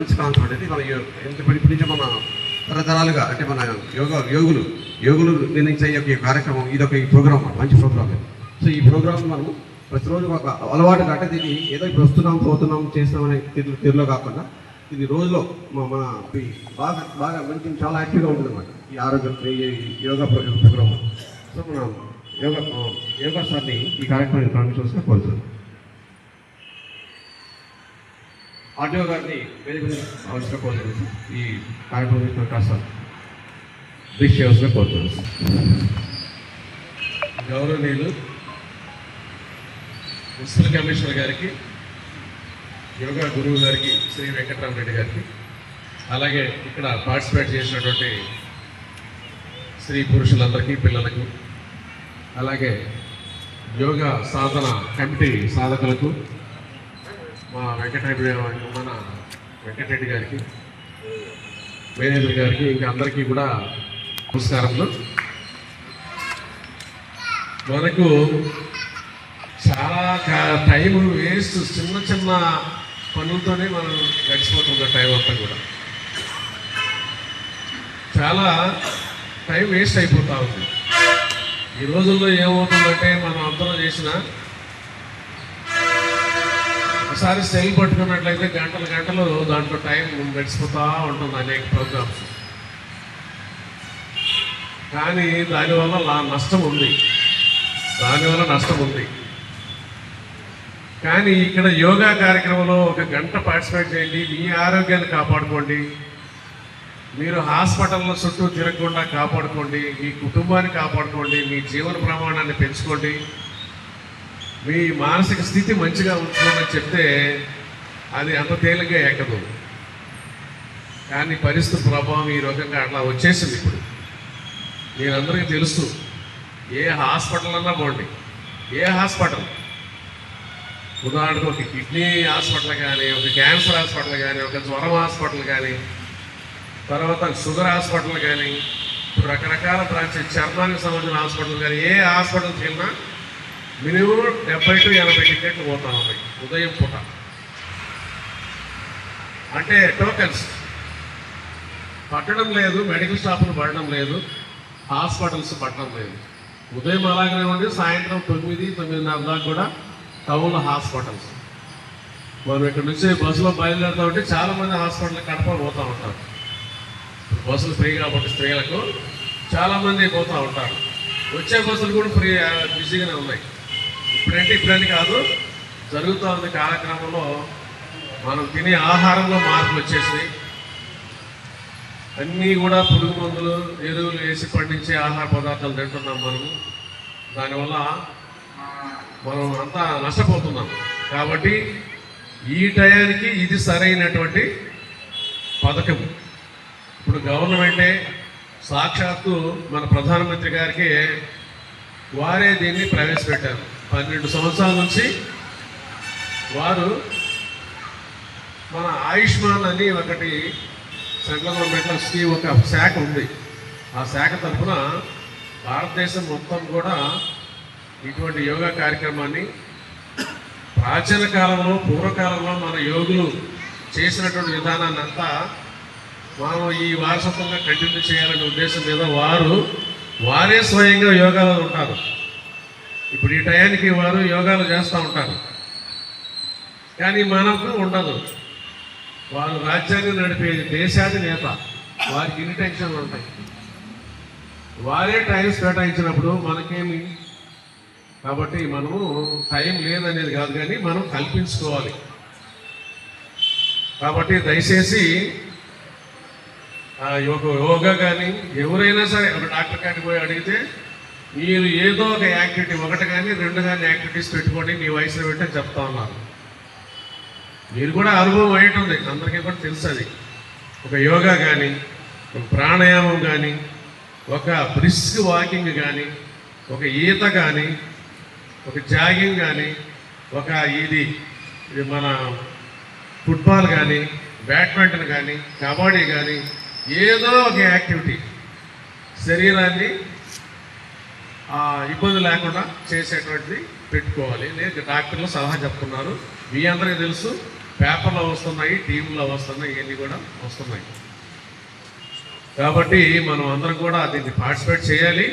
Concept అనేది మన ఇప్పటి నుంచి మన తరతరాలుగా అంటే మన యోగులు నిర్ణయించే ఈ కార్యక్రమం ఇదొక ఈ ప్రోగ్రామ్ మంచి ప్రోగ్రామ్. సో ఈ ప్రోగ్రామ్ మనం ప్రతిరోజు ఒక అలవాటుగా అంటే దీన్ని ఏదో ఇప్పుడు వస్తున్నాం పోతున్నాం చేస్తామనే తీరులో కాకుండా ఇది రోజులో మన బాగా బాగా మంచి చాలా యాక్టివ్గా ఉంటుంది అన్నమాట ఈ ఆరోగ్యం యోగా ప్రోగ్రామ్. సో మనం యోగా సార్ని ఈ కార్యక్రమాన్ని ప్రారంభించవలసిన కోరుతున్నాం. ఆర్టీఓ గారిని వేరే అవసరం కోరుతున్నాను. ఈ కార్యక్రమం కాస్త బ్రీఫ్ చేయవలసిన కోరుతున్నాను. గౌరవనీయులు మున్సిపల్ కమిషనర్ గారికి, యోగా గురువు గారికి, శ్రీ వెంకటరామరెడ్డి గారికి, అలాగే ఇక్కడ పార్టిసిపేట్ చేసినటువంటి స్త్రీ పురుషులందరికీ, పిల్లలకు, అలాగే యోగా సాధన కమిటీ సాధకులకు, మన వెంకటరెడ్డి గారికి, మేనేజర్ గారికి, ఇంకా అందరికీ కూడా నమస్కారములు. మనకు చాలా టైం వేస్ట్, చిన్న చిన్న పనులతోనే మనం గడిచిపోతుంది. టైం అంతా కూడా చాలా టైం వేస్ట్ అయిపోతూ ఉంది. ఈ రోజుల్లో ఏమవుతుందంటే మనం అందరం చేసిన ఒకసారి సెల్ పట్టుకున్నట్లయితే గంటలు గంటలు దాంట్లో టైం గడిచిపోతూ ఉంటుంది అనేక ప్రోగ్రామ్స్. కానీ దానివల్ల నష్టం ఉంది. కానీ ఇక్కడ యోగా కార్యక్రమంలో ఒక గంట పార్టిసిపేట్ చేయండి. మీ ఆరోగ్యాన్ని కాపాడుకోండి, మీరు హాస్పిటల్లో చుట్టూ తిరగకుండా కాపాడుకోండి, మీ కుటుంబాన్ని కాపాడుకోండి, మీ జీవన ప్రమాణాన్ని పెంచుకోండి, మీ మానసిక స్థితి మంచిగా ఉంటుందని చెప్తే అది అంత తేలిగ్గా ఎక్కదు. కానీ పరిస్థితి ప్రభావం ఈ రకంగా అట్లా వచ్చేసింది. ఇప్పుడు మీరందరికీ తెలుసు, ఏ హాస్పిటల్ అన్నా పోండి, ఏ హాస్పిటల్, ఉదాహరణకు ఒక కిడ్నీ హాస్పిటల్ కానీ, ఒక క్యాన్సర్ హాస్పిటల్ కానీ, ఒక జ్వరం హాస్పిటల్ కానీ, తర్వాత షుగర్ హాస్పిటల్ కానీ, ఇప్పుడు రకరకాల బ్రాంచ్ చర్మానికి సంబంధించిన హాస్పిటల్ కానీ, ఏ హాస్పిటల్కి వెళ్ళినా మినిమం 70 to 80 టికెట్లు పోతా ఉన్నాయి ఉదయం పూట. అంటే టోకెన్స్ పట్టడం లేదు, మెడికల్ షాపులు పడడం లేదు, హాస్పిటల్స్ పట్టడం లేదు. ఉదయం అలాగనే ఉండి సాయంత్రం 9-9:30 దాకా కూడా టౌన్లో హాస్పిటల్స్. మనం ఇక్కడ నుంచి బస్సులో బయలుదేరుతూ ఉంటే చాలామంది హాస్పిటల్ కడప పోతూ ఉంటారు. బస్సులు ఫ్రీ కాబట్టి స్త్రీలకు చాలామంది పోతూ ఉంటారు. వచ్చే బస్సులు కూడా ఫ్రీ బిజీగానే ఉన్నాయి. ఇప్పుడని కాదు, జరుగుతూ ఉంది కార్యక్రమంలో. మనం తినే ఆహారంలో మార్పులు వచ్చేసి అన్నీ కూడా పురుగు మందులు, ఎరువులు వేసి పండించే ఆహార పదార్థాలు తింటున్నాం మనము. దానివల్ల మనం అంతా నష్టపోతున్నాం. కాబట్టి ఈ టయానికి ఇది సరైనటువంటి పథకం. ఇప్పుడు గవర్నమెంటే సాక్షాత్తు మన ప్రధానమంత్రి గారికి వారే దీన్ని ప్రవేశపెట్టారు. 12 సంవత్సరాల నుంచి వారు మన ఆయుష్మాన్ అని ఒకటి సెంట్రల్ గవర్నమెంట్లో స్కీమ్, ఒక శాఖ ఉంది. ఆ శాఖ తరఫున భారతదేశం మొత్తం కూడా ఇటువంటి యోగా కార్యక్రమాన్ని ప్రాచీన కాలంలో, పూర్వకాలంలో మన యోగులు చేసినటువంటి విధానాన్ని అంతా మనం ఈ వారసత్వంగా కంటిన్యూ చేయాలనే ఉద్దేశం మీద వారే స్వయంగా యోగాలో ఉంటారు. ఇప్పుడు ఈ టయానికి వారు యోగాలు చేస్తూ ఉంటారు. కానీ మనకు ఉండదు. వారు రాజ్యాన్ని నడిపే దేశాధినేత, వారికి ఇన్ని టెన్షన్లు ఉంటాయి. వారే టైం కేటాయించినప్పుడు మనకేమి. కాబట్టి మనము టైం లేదనేది కాదు, కానీ మనం కల్పించుకోవాలి. కాబట్టి దయచేసి యోగా కానీ ఎవరైనా సరే ఒక డాక్టర్ కాడికి పోయి అడిగితే మీరు ఏదో ఒక యాక్టివిటీ, 1 కానీ 2 కానీ యాక్టివిటీస్ పెట్టుకోండి మీ వయసులో పెట్టని చెప్తా ఉన్నారు. మీరు కూడా అనుభవం అయి ఉంటుంది, అందరికీ కూడా తెలుసు. అది ఒక యోగా కానీ, ఒక ప్రాణాయామం కానీ, ఒక బ్రిస్క్ వాకింగ్ కానీ, ఒక ఈత కానీ, ఒక జాగింగ్ కానీ, ఒక ఇది మన ఫుట్బాల్ కానీ, బ్యాడ్మింటన్ కానీ, కబడ్డీ కానీ, ఏదో ఒక యాక్టివిటీ శరీరాన్ని ఇబ్బంది లేకుండా చేసేటువంటిది పెట్టుకోవాలి. నేను డాక్టర్లు సలహా చెప్తున్నారు. మీ అందరికీ తెలుసు, పేపర్లో వస్తున్నాయి, టీవీలో వస్తున్నాయి, ఇవన్నీ కూడా వస్తున్నాయి. కాబట్టి మనం అందరం కూడా దీన్ని పార్టిసిపేట్ చేయాలి.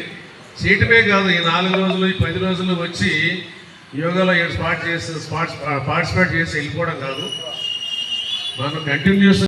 చేయటమే కాదు, ఈ 4 రోజులు ఈ 10 రోజులు వచ్చి యోగాలో పార్టిసిపేట్ చేసి వెళ్ళిపోవడం కాదు, మనం కంటిన్యూస్